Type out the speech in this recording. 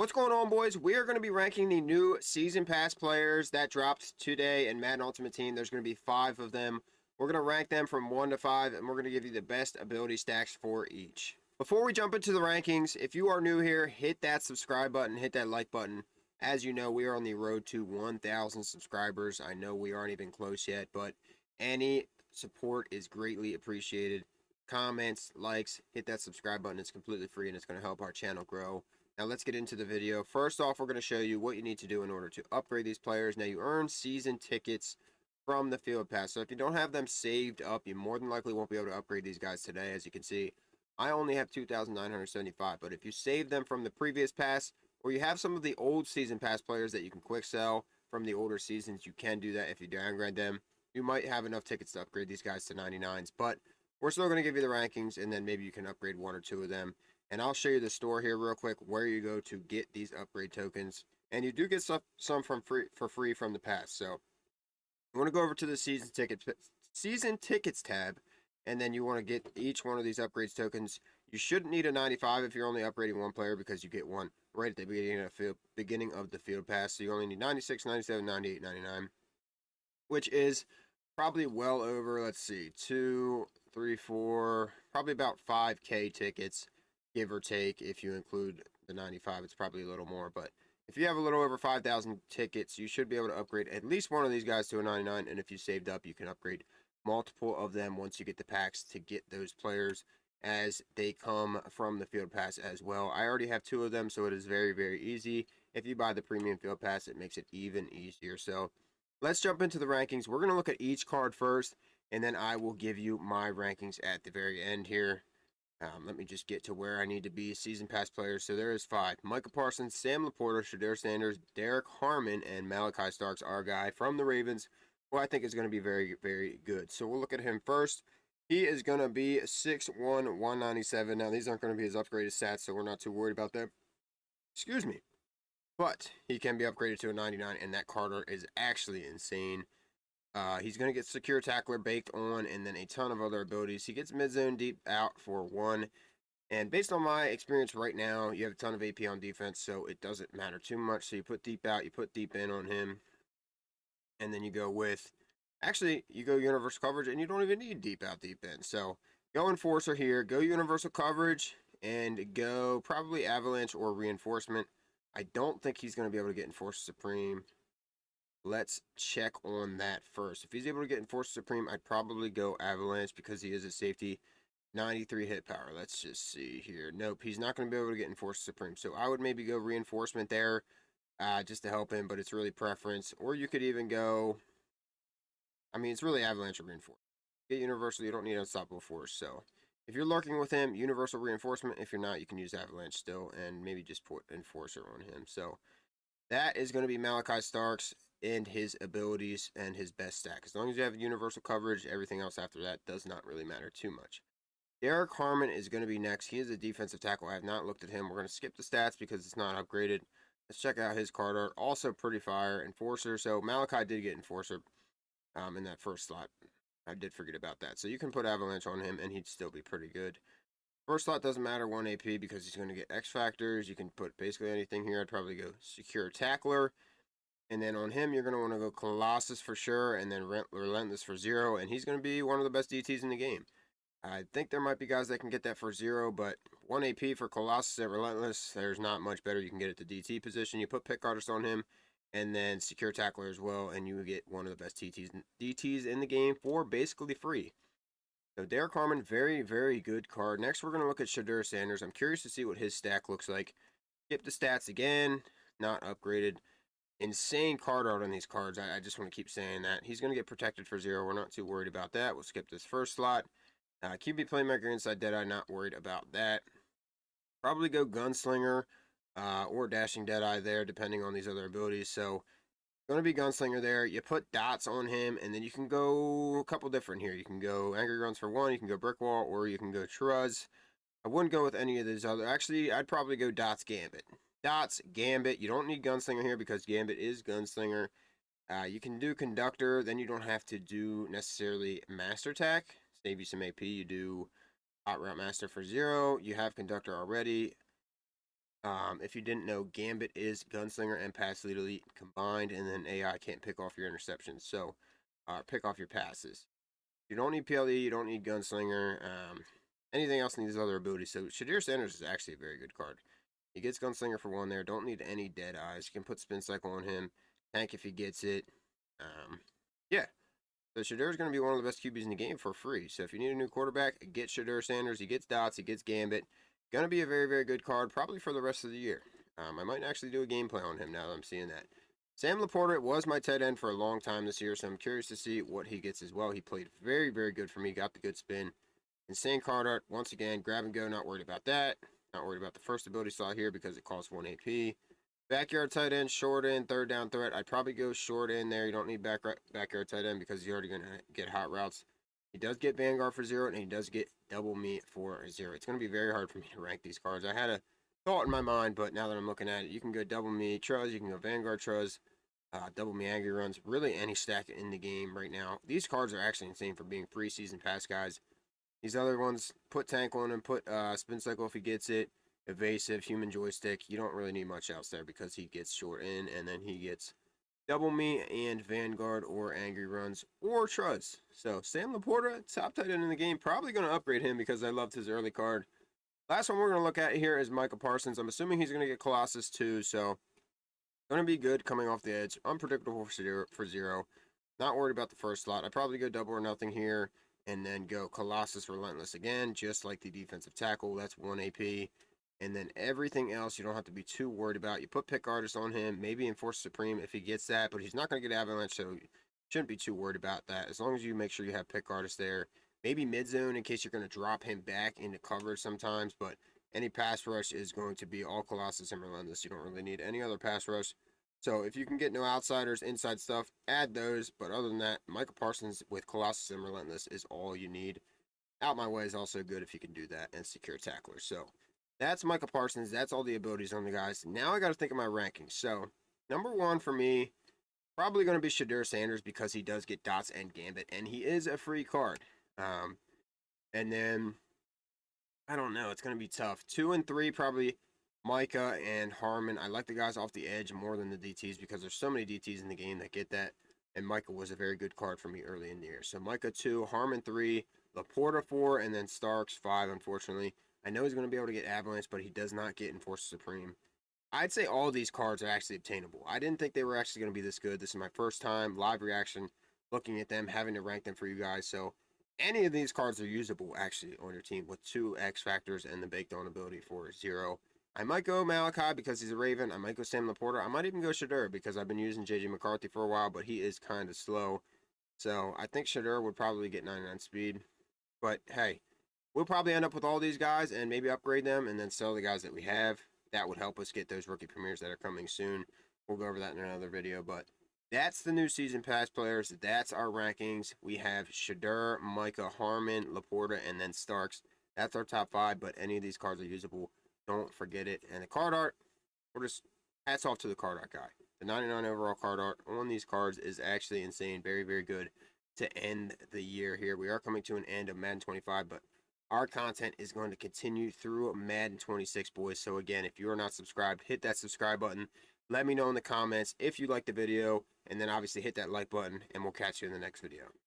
What's going on, boys? We are going to be ranking the new Season Pass players that dropped today in Madden Ultimate Team. There's going to be 5 of them. We're going to rank them from 1 to 5, and we're going to give you the best ability stacks for each. Before we jump into the rankings, if you are new here, hit that subscribe button, hit that like button. As you know, we are on the road to 1,000 subscribers. I know we aren't even close yet, but any support is greatly appreciated. Comments, likes, hit that subscribe button. It's completely free, and it's going to help our channel grow. Now let's get into the video. First off, we're going to show you what you need to do in order to upgrade these players. Now you earn season tickets from the field pass. So if you don't have them saved up, you more than likely won't be able to upgrade these guys today. As you can see, I only have 2,975. But if you save them from the previous pass, or you have some of the old season pass players that you can quick sell from the older seasons, you can do that if you downgrade them. You might have enough tickets to upgrade these guys to 99s. But we're still going to give you the rankings, and then maybe you can upgrade 1 or 2 of them. And I'll show you the store here real quick where you go to get these upgrade tokens. And you do get some for free from the pass. So you want to go over to the season tickets tab, and then you want to get each one of these upgrades tokens. You shouldn't need a 95 if you're only upgrading one player, because you get one right at the beginning of the field pass. So you only need 96, 97, 98, 99, which is probably well over, let's see, 2, 3, 4, probably about 5K tickets, give or take. If you include the 95, it's probably a little more, but if you have a little over 5,000 tickets, you should be able to upgrade at least one of these guys to a 99, and if you saved up, you can upgrade multiple of them once you get the packs to get those players as they come from the field pass as well. I already have 2 of them, so it is very, very easy. If you buy the premium field pass, it makes it even easier. So let's jump into the rankings. We're going to look at each card first, and then I will give you my rankings at the very end here. Let me just get to where I need to be. Season pass players. So there is 5. Micah Parsons, Sam Laporta, Shedeur Sanders, Derek Harmon, and Malachi Starks, our guy from the Ravens, who I think is going to be very, very good. So we'll look at him first. He is going to be 6'1", 197. Now, these aren't going to be his upgraded stats, so we're not too worried about them. Excuse me. But he can be upgraded to a 99, and that Carter is actually insane. He's going to get secure tackler baked on, and then a ton of other abilities. He gets mid zone deep out for 1. And based on my experience right now, you have a ton of AP on defense, so it doesn't matter too much. So you put deep out, you put deep in on him, and then you go with, actually, you go universal coverage, and you don't even need deep out, deep in. So go enforcer here, go universal coverage, and go probably avalanche or reinforcement. I don't think he's going to be able to get enforcer supreme. Let's check on that first. If he's able to get Enforcer Supreme, I'd probably go Avalanche because he is a safety. 93 hit power. Let's just see here. Nope, he's not going to be able to get Enforcer Supreme. So I would maybe go Reinforcement there just to help him, but it's really preference. Or you could even go, I mean, it's really Avalanche or Reinforcement. Get Universal, you don't need Unstoppable Force. So if you're lurking with him, Universal Reinforcement. If you're not, you can use Avalanche still and maybe just put Enforcer on him. So that is going to be Malachi Starks and his abilities and his best stack. As long as you have universal coverage, everything else after that does not really matter too much. Derek Harmon is going to be next. He is a defensive tackle. I have not looked at him. We're going to skip the stats because it's not upgraded. Let's check out his card art. Also pretty fire. Enforcer. So Malachi did get Enforcer in that first slot. I did forget about that. So you can put Avalanche on him and he'd still be pretty good. First slot doesn't matter, 1 AP, because he's going to get X Factors. You can put basically anything here. I'd probably go Secure Tackler. And then on him, you're going to want to go Colossus for sure, and then Relentless for 0. And he's going to be one of the best DTs in the game. I think there might be guys that can get that for 0, but 1 AP for Colossus at Relentless, there's not much better you can get at the DT position. You put Pick Artist on him, and then Secure Tackler as well, and you get one of the best DTs in the game for basically free. So Derek Harmon, very, very good card. Next, we're going to look at Shedeur Sanders. I'm curious to see what his stack looks like. Skip the stats again. Not upgraded. Insane card art on these cards. I just want to keep saying that. He's going to get protected for 0. We're not too worried about that. We'll skip this first slot. QB Playmaker inside Deadeye. Not worried about that. Probably go Gunslinger or Dashing Deadeye there, depending on these other abilities. So going to be Gunslinger there. You put dots on him, and then you can go a couple different here. You can go Angry Runs for 1, you can go Brick Wall, or you can go Truz. I wouldn't go with any of these other. Actually, I'd probably go Dots Gambit. Dots Gambit. You don't need Gunslinger here because Gambit is Gunslinger. You can do Conductor, then you don't have to do necessarily Master Attack. Save you some AP. You do Hot Route Master for 0. You have Conductor already. If you didn't know, Gambit is Gunslinger and Pass Lead Elite combined, and then AI can't pick off your interceptions. So, pick off your passes. You don't need PLE, you don't need Gunslinger. Anything else needs other abilities. So, Shadir Sanders is actually a very good card. He gets Gunslinger for one there. Don't need any Dead Eyes. You can put Spin Cycle on him. Tank if he gets it. Yeah. So Shadur is going to be one of the best QBs in the game for free. So if you need a new quarterback, get Shadur Sanders. He gets dots. He gets Gambit. Going to be a very, very good card probably for the rest of the year. I might actually do a gameplay on him now that I'm seeing that. Sam Laporta was my tight end for a long time this year, so I'm curious to see what he gets as well. He played very, very good for me. Got the good spin. Insane card art. Once again, grab and go. Not worried about that. Not worried about the first ability slot here because it costs 1 AP. Backyard tight end, short end, third down threat. I'd probably go short end there. You don't need backyard tight end because you're already going to get hot routes. He does get Vanguard for 0, and he does get double me for 0. It's going to be very hard for me to rank these cards. I had a thought in my mind, but now that I'm looking at it, you can go double me Truz, you can go Vanguard Truz, double me Angry Runs, really any stack in the game right now. These cards are actually insane for being preseason pass guys. These other ones, put Tank on him, put Spin Cycle if he gets it, Evasive, Human Joystick. You don't really need much else there because he gets short in, and then he gets Double Me and Vanguard or Angry Runs or Truz. So Sam Laporta, top tight end in the game. Probably going to upgrade him because I loved his early card. Last one we're going to look at here is Micah Parsons. I'm assuming he's going to get Colossus too, so going to be good coming off the edge. Unpredictable for 0. Not worried about the first slot. I'd probably go double or nothing here and then go Colossus Relentless again, just like the defensive tackle. That's 1 AP. And then everything else you don't have to be too worried about. You put Pick Artist on him, maybe Enforce Supreme if he gets that, but he's not going to get Avalanche, so you shouldn't be too worried about that. As long as you make sure you have Pick Artist there. Maybe mid-zone in case you're going to drop him back into coverage sometimes, but any pass rush is going to be all Colossus and Relentless. You don't really need any other pass rush. So if you can get no outsiders, inside stuff, add those. But other than that, Micah Parsons with Colossus and Relentless is all you need. Out my way is also good if you can do that and secure tacklers. So that's Micah Parsons. That's all the abilities on the guys. Now I got to think of my rankings. So number 1 for me, probably going to be Shadur Sanders because he does get dots and Gambit, and he is a free card. And then I don't know. It's going to be tough. 2 and 3 probably Micah and Harmon. I like the guys off the edge more than the DTs because there's so many DTs in the game that get that. And Micah was a very good card for me early in the year. So Micah 2, Harmon 3, Laporta 4, and then Starks 5, unfortunately. I know he's going to be able to get Avalanche, but he does not get Enforcer Supreme. I'd say all these cards are actually obtainable. I didn't think they were actually going to be this good. This is my first time live reaction looking at them, having to rank them for you guys. So any of these cards are usable actually on your team with 2 X factors and the baked on ability for 0. I might go Malachi because he's a Raven. I might go Sam Laporta. I might even go Shadur because I've been using JJ McCarthy for a while, but he is kind of slow. So I think Shadur would probably get 99 speed. But hey, we'll probably end up with all these guys and maybe upgrade them and then sell the guys that we have. That would help us get those rookie premieres that are coming soon. We'll go over that in another video, but that's the new season pass players. That's our rankings. We have Shadur, Micah, Harmon, Laporta, and then Starks. That's our top 5, but any of these cards are usable. Don't forget it. And the card art, we're just hats off to the card art guy. The 99 overall card art on these cards is actually insane. Very, very good to end the year here. We are coming to an end of Madden 25, but our content is going to continue through Madden 26, boys. So again, if you are not subscribed, hit that subscribe button. Let me know in the comments if you liked the video, and then obviously hit that like button, and we'll catch you in the next video.